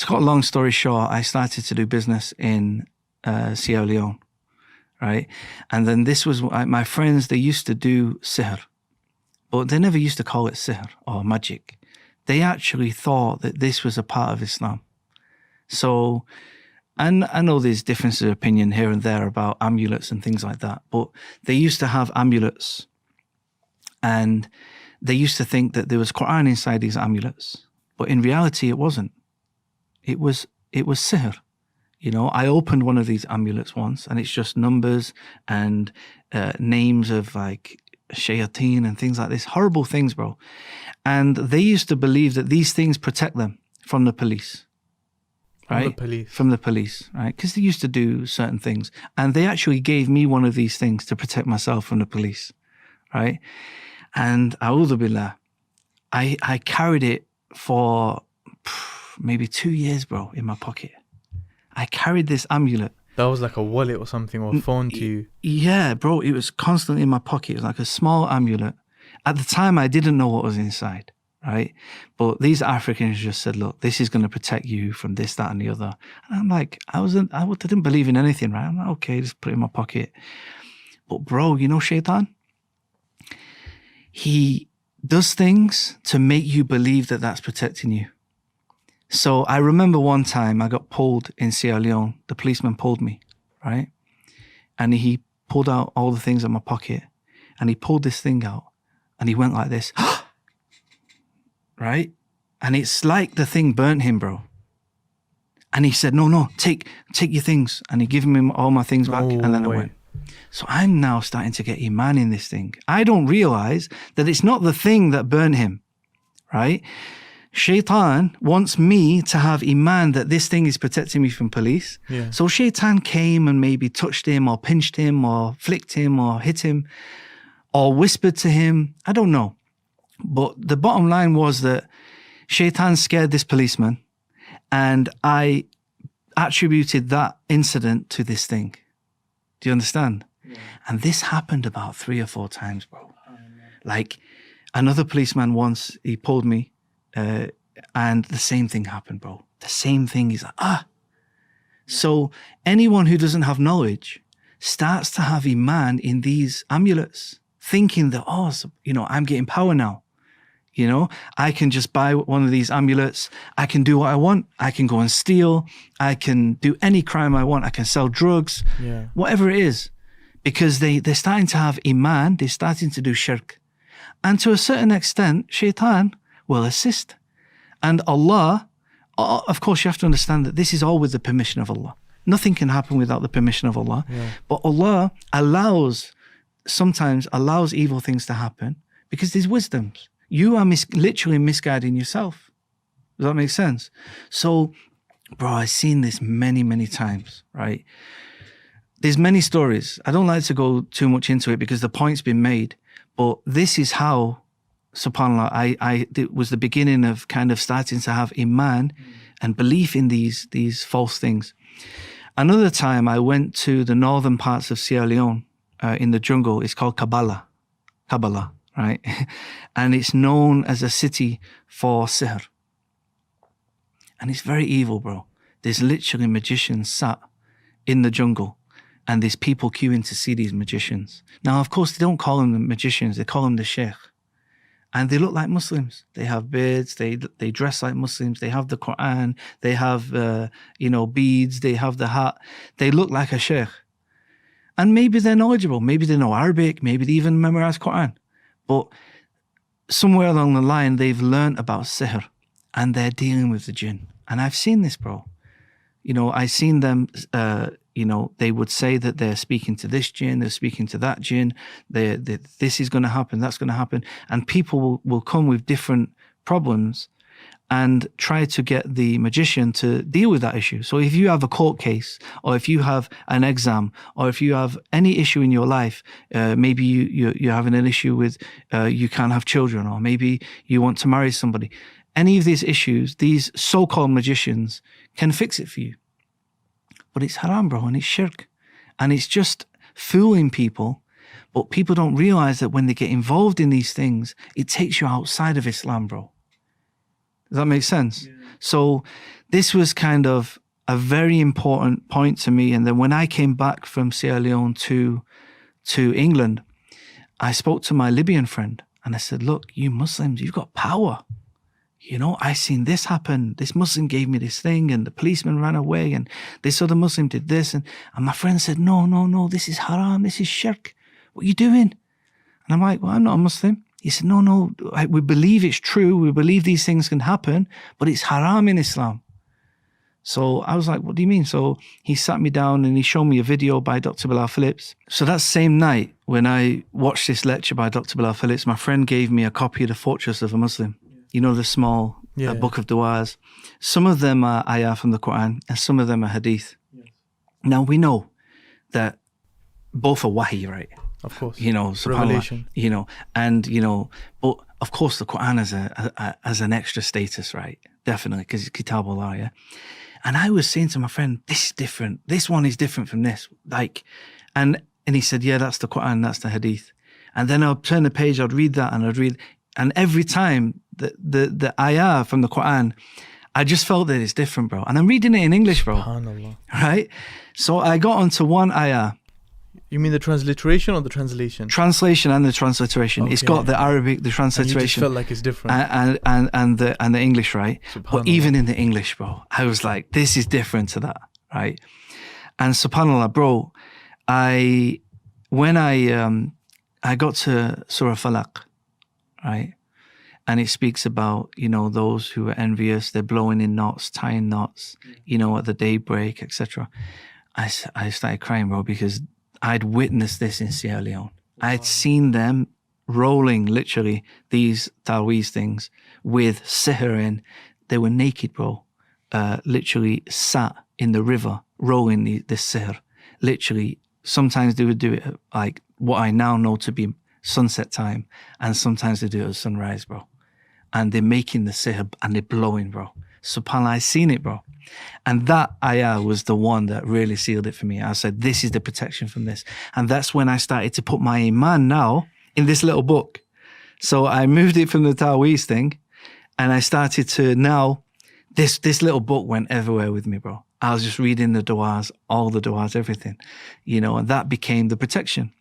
to cut a long story short, I started to do business in Sierra Leone, right? And then this was my friends, they used to do sihr, but they never used to call it sihr or magic. They actually thought that this was a part of Islam. So, and I know there's differences of opinion here and there about amulets and things like that, but they used to have amulets and they used to think that there was Quran inside these amulets, but in reality it wasn't. It was sihr. You know, I opened one of these amulets once and it's just numbers and names of like shayateen and things like this. Horrible things, bro. And they used to believe that these things protect them from the police. Right? From the police, right? Because they used to do certain things. And they actually gave me one of these things to protect myself from the police, right? And a'udhu billah, I carried it for maybe 2 years, bro, in my pocket. I carried this amulet. That was like a wallet or something, or a phone to you? Yeah, bro, it was constantly in my pocket. It was like a small amulet. At the time, I didn't know what was inside. Right? But these Africans just said, look, this is going to protect you from this, that, and the other. And I'm like, I didn't believe in anything, right? I'm like, okay, just put it in my pocket. But bro, you know Shaitan? He does things to make you believe that that's protecting you. So I remember one time I got pulled in Sierra Leone. The policeman pulled me, right? And he pulled out all the things in my pocket and he pulled this thing out and he went like this. Right? And it's like the thing burnt him, bro. And he said, no, take your things. And he gave me all my things back. And then I went. So I'm now starting to get Iman in this thing. I don't realize that it's not the thing that burned him, right? Shaitan wants me to have Iman that this thing is protecting me from police. Yeah. So Shaitan came and maybe touched him or pinched him or flicked him or hit him or whispered to him. I don't know. But the bottom line was that Shaitan scared this policeman and I attributed that incident to this thing. Do you understand? Yeah. And this happened about 3 or 4 times, bro. Like another policeman once, he pulled me and the same thing happened, bro. The same thing. He's like, Yeah. So anyone who doesn't have knowledge starts to have Iman in these amulets, thinking that, I'm getting power now. You know, I can just buy one of these amulets. I can do what I want. I can go and steal. I can do any crime I want. I can sell drugs, whatever it is. Because they're starting to have Iman. They're starting to do shirk. And to a certain extent, Shaitan will assist. And Allah, of course, you have to understand that this is all with the permission of Allah. Nothing can happen without the permission of Allah. Yeah. But Allah sometimes allows evil things to happen because there's wisdoms. You are literally misguiding yourself. Does that make sense? So, bro, I've seen this many, many times, right? There's many stories. I don't like to go too much into it because the point's been made, but this is how, subhanAllah, it was the beginning of kind of starting to have Iman and belief in these false things. Another time I went to the northern parts of Sierra Leone in the jungle. It's called Kabbalah, right? And it's known as a city for sihr. And it's very evil, bro. There's literally magicians sat in the jungle and there's people queuing to see these magicians. Now, of course, they don't call them the magicians. They call them the sheikh. And they look like Muslims. They have beards. They dress like Muslims. They have the Quran. They have, beads. They have the hat. They look like a sheikh. And maybe they're knowledgeable. Maybe they know Arabic. Maybe they even memorize Quran. But somewhere along the line, they've learned about sihr and they're dealing with the jinn. And I've seen this, bro. I've seen them, they would say that they're speaking to this jinn, they're speaking to that jinn, this is going to happen, that's going to happen. And people will come with different problems and try to get the magician to deal with that issue. So if you have a court case, or if you have an exam, or if you have any issue in your life, maybe you're having an issue with you can't have children, or maybe you want to marry somebody. Any of these issues, these so-called magicians can fix it for you. But it's haram, bro, and it's shirk. And it's just fooling people. But people don't realize that when they get involved in these things, it takes you outside of Islam, bro. Does that make sense? So this was kind of a very important point to me. And then when I came back from Sierra Leone to England, I spoke to my Libyan friend and I said, look, you Muslims, you've got power. You know, I seen this happen. This Muslim gave me this thing and the policeman ran away and this other Muslim did this. And my friend said, no, this is haram. This is shirk. What are you doing? And I'm like, well, I'm not a Muslim. He said, no, we believe it's true. We believe these things can happen, but it's haram in Islam. So I was like, what do you mean? So he sat me down and he showed me a video by Dr. Bilal Phillips. So that same night when I watched this lecture by Dr. Bilal Phillips, my friend gave me a copy of The Fortress of a Muslim. You know, the small book of du'as. Some of them are ayah from the Quran and some of them are hadith. Yes. Now we know that both are wahi, right? Of course. You know, revelation. You know, and, you know, but of course the Quran has an extra status, right? Definitely, because it's Kitabullah, yeah? And I was saying to my friend, this is different. This one is different from this. Like, and he said, yeah, that's the Quran, that's the hadith. And then I'd turn the page, I'd read that and I'd read, and every time the ayah from the Quran, I just felt that it's different, bro. And I'm reading it in English, bro. SubhanAllah. Right? So I got onto one ayah. You mean the transliteration or the translation? Translation and the transliteration. Okay. It's got the Arabic, the transliteration. And you just felt like it's different. And the English, right? But even in the English, bro, I was like, this is different to that, right? And subhanAllah, bro, when I got to Surah Falaq, right? And it speaks about, you know, those who are envious, they're blowing in knots, tying knots, you know, at the daybreak, etc. I started crying, bro, because I'd witnessed this in Sierra Leone. I'd seen them rolling, literally, these taweez things with sihr in. They were naked, bro, literally sat in the river, rolling this sihr. Literally, sometimes they would do it at, like, what I now know to be sunset time, and sometimes they do it at sunrise, bro. And they're making the sihr and they're blowing, bro. SubhanAllah, I seen it, bro. And that ayah was the one that really sealed it for me. I said, this is the protection from this. And that's when I started to put my iman now in this little book. So I moved it from the Taweez thing and I started to now, this little book went everywhere with me, bro. I was just reading the du'as, all the du'as, everything, you know, and that became the protection.